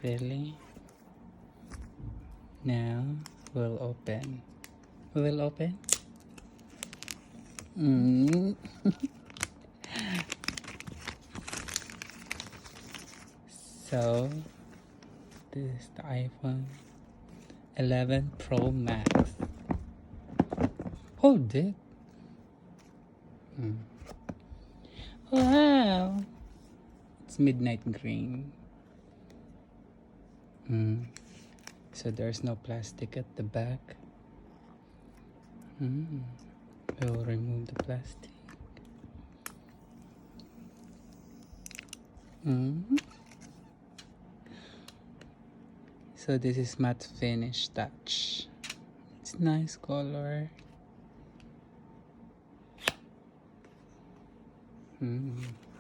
Really? Now we'll open. We'll open. So this is the iPhone 11 Pro Max. Hold it. Wow. It's midnight green. So there's no plastic at the back. We'll remove the plastic. So this is matte finish touch. It's nice color.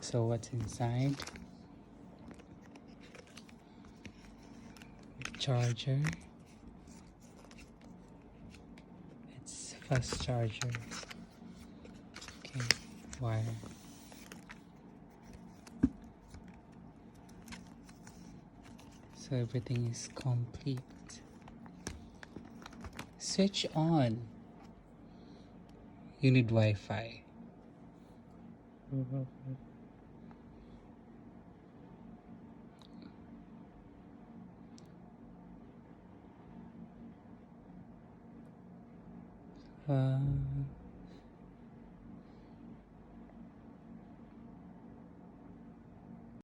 So what's inside? Charger. It's fast charger. Okay, wire. So everything is complete. Switch on. You need Wi-Fi.